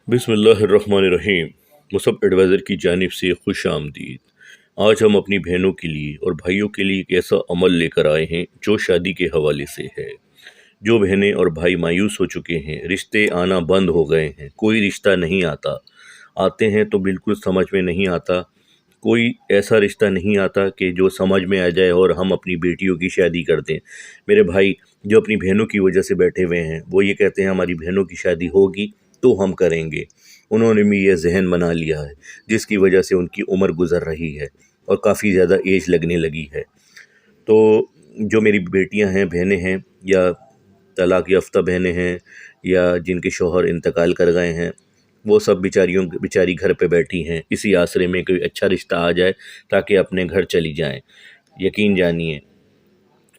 बिस्मिल्लाहिर्रहमानिर्रहीम। Musab adviser की जानिब से खुश आमदीद। आज हम अपनी बहनों के लिए और भाइयों के लिए एक ऐसा अमल लेकर आए हैं जो शादी के हवाले से है। जो बहनें और भाई मायूस हो चुके हैं, रिश्ते आना बंद हो गए हैं, कोई रिश्ता नहीं आता, आते हैं तो बिल्कुल समझ में नहीं आता, कोई ऐसा रिश्ता नहीं आता कि जो समझ में आ जाए और हम अपनी बेटियों की शादी कर दें। मेरे भाई जो अपनी बहनों की वजह से बैठे हुए हैं, वो ये कहते हैं हमारी बहनों की शादी होगी तो हम करेंगे। उन्होंने भी ये ज़हन बना लिया है, जिसकी वजह से उनकी उम्र गुज़र रही है और काफ़ी ज़्यादा एज लगने लगी है। तो जो मेरी बेटियां हैं, बहनें हैं, या तलाक याफ्ता बहनें हैं, या जिनके शौहर इंतकाल कर गए हैं, वो सब बेचारी घर पे बैठी हैं इसी आसरे में कोई अच्छा रिश्ता आ जाए ताकि अपने घर चली जाएं। यकीन जानिए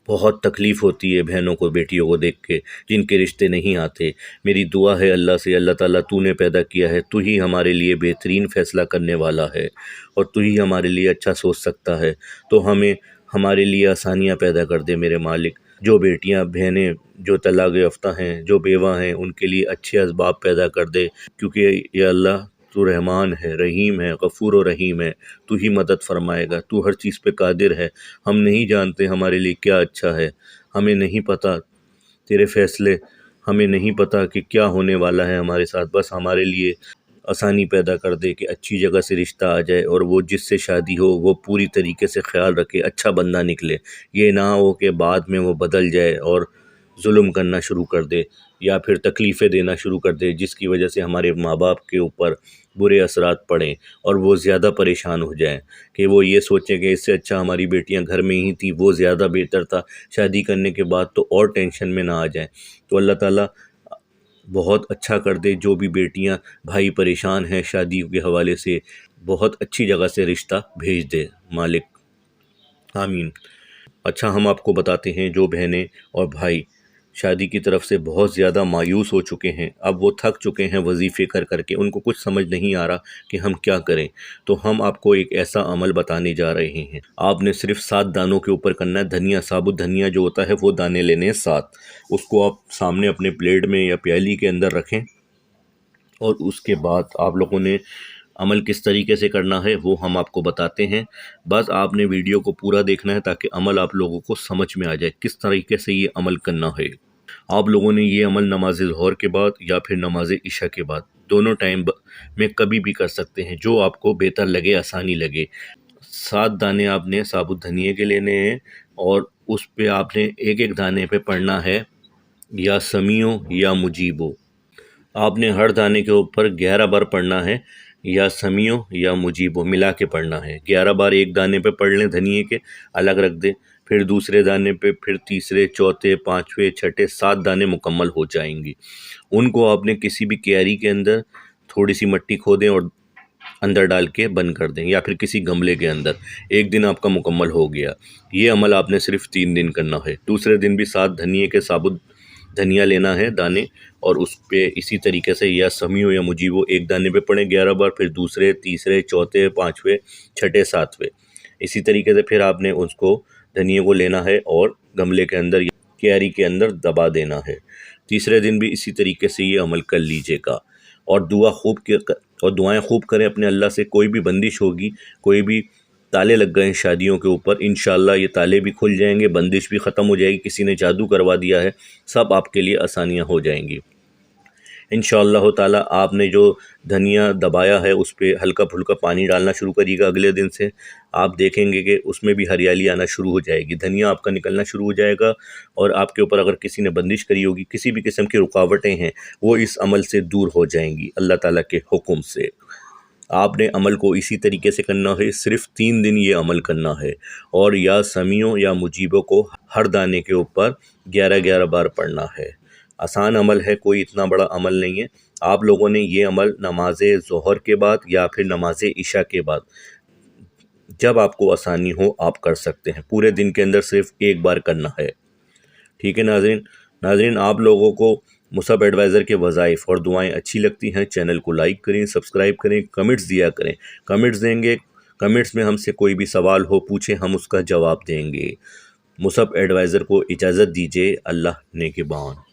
बहुत तकलीफ़ होती है बहनों को, बेटियों को देख के जिनके रिश्ते नहीं आते। मेरी दुआ है अल्लाह से, अल्लाह ताला तूने पैदा किया है, तू ही हमारे लिए बेहतरीन फ़ैसला करने वाला है और तू ही हमारे लिए अच्छा सोच सकता है। तो हमें हमारे लिए आसानियाँ पैदा कर दे मेरे मालिक। जो बेटियां बहनें जो तलाक याफ्ता हैं, जो बेवा हैं, उनके लिए अच्छे असबाब पैदा कर दे, क्योंकि या अल्लाह तू रहमान है, रहीम है, गफ़ूर और रहीम है। तू ही मदद फरमाएगा, तू हर चीज़ पे कादिर है। हम नहीं जानते हमारे लिए क्या अच्छा है, हमें नहीं पता तेरे फ़ैसले, हमें नहीं पता कि क्या होने वाला है हमारे साथ। बस हमारे लिए आसानी पैदा कर दे कि अच्छी जगह से रिश्ता आ जाए और वो जिससे शादी हो वो पूरी तरीके से ख्याल रखे, अच्छा बंदा निकले। ये ना हो कि बाद में वो बदल जाए और जुल्म करना शुरू कर दे या फिर तकलीफ़ें देना शुरू कर दे, जिसकी वजह से हमारे माँ बाप के ऊपर बुरे असरात पड़ें और वो ज़्यादा परेशान हो जाएं कि वो ये सोचें कि इससे अच्छा हमारी बेटियां घर में ही थी, वो ज़्यादा बेहतर था, शादी करने के बाद तो और टेंशन में ना आ जाएं। तो अल्लाह ताला बहुत अच्छा कर दे। जो भी बेटियां भाई परेशान हैं शादी के हवाले से, बहुत अच्छी जगह से रिश्ता भेज दे मालिक, आमीन। अच्छा, हम आपको बताते हैं जो बहनें और भाई शादी की तरफ से बहुत ज़्यादा मायूस हो चुके हैं, अब वो थक चुके हैं वजीफ़े कर कर के, उनको कुछ समझ नहीं आ रहा कि हम क्या करें, तो हम आपको एक ऐसा अमल बताने जा रहे हैं। आपने सिर्फ 7 दानों के ऊपर करना है। धनिया, साबुत धनिया जो होता है वो दाने लेने हैं 7। उसको आप सामने अपने प्लेट में या प्याली के अंदर रखें और उसके बाद आप लोगों ने अमल किस तरीके से करना है वो हम आपको बताते हैं। बस आपने वीडियो को पूरा देखना है ताकि अमल आप लोगों को समझ में आ जाए किस तरीके से ये अमल करना है। आप लोगों ने ये अमल नमाज ज़ोहर के बाद या फिर नमाज इशा के बाद, दोनों टाइम में कभी भी कर सकते हैं, जो आपको बेहतर लगे, आसानी लगे। 7 दाने आपने साबुत धनिए के लेने हैं और उस पे आपने एक एक दाने पे पढ़ना है या समियो या मुजीबो। आपने हर दाने के ऊपर 11 बार पढ़ना है, या समियो या मुजीबो मिला के पढ़ना है। 11 बार एक दाने पे पढ़ लें, धनिए के अलग रख दें, फिर दूसरे दाने पे, फिर तीसरे, चौथे, पाँचवें, छठे, 7 दाने मुकम्मल हो जाएंगी। उनको आपने किसी भी क्यारी के अंदर थोड़ी सी मिट्टी खोदें और अंदर डाल के बंद कर दें, या फिर किसी गमले के अंदर। एक दिन आपका मुकम्मल हो गया। ये अमल आपने सिर्फ 3 दिन करना है। दूसरे दिन भी 7 धनिए के साबुत धनिया लेना है दाने, और उस पे इसी तरीके से या समियो या मुजीबो एक दाने पे पड़े 11 बार, फिर दूसरे, तीसरे, चौथे, पाँचवें, छठे, सातवें। इसी तरीके से फिर आपने उसको धनिए को लेना है और गमले के अंदर, क्यारी के अंदर दबा देना है। तीसरे दिन भी इसी तरीके से ये अमल कर लीजिएगा और दुआएं खूब करें अपने अल्लाह से। कोई भी बंदिश होगी, कोई भी ताले लग गए हैं शादियों के ऊपर, इंशाअल्लाह ये ताले भी खुल जाएंगे, बंदिश भी ख़त्म हो जाएगी, किसी ने जादू करवा दिया है, सब आपके लिए आसानियाँ हो जाएंगी इंशाअल्लाह ताला। आपने जो धनिया दबाया है उस पर हल्का फुल्का पानी डालना शुरू करिएगा। अगले दिन से आप देखेंगे कि उसमें भी हरियाली आना शुरू हो जाएगी, धनिया आपका निकलना शुरू हो जाएगा, और आपके ऊपर अगर किसी ने बंदिश करी होगी, किसी भी किस्म की रुकावटें हैं, वो इस अमल से दूर हो जाएंगी अल्लाह ताला के हुक्म से। आपने अमल को इसी तरीके से करना है, सिर्फ 3 दिन ये अमल करना है, और या समियों या मुजीबों को हर दाने के ऊपर 11-11 बार पढ़ना है। आसान अमल है, कोई इतना बड़ा अमल नहीं है। आप लोगों ने ये अमल नमाज ज़ोहर के बाद या फिर नमाज इशा के बाद, जब आपको आसानी हो आप कर सकते हैं। पूरे दिन के अंदर सिर्फ एक बार करना है, ठीक है नाज़रीन। आप लोगों को मुसब एडवाइज़र के वज़ाइफ और दुआएं अच्छी लगती हैं, चैनल को लाइक करें, सब्सक्राइब करें, कमेंट्स दिया करें। कमेंट्स देंगे, कमेंट्स में हमसे कोई भी सवाल हो पूछें, हम उसका जवाब देंगे। मुसब एडवाइज़र को इजाज़त दीजिए, अल्लाह नेगहबान।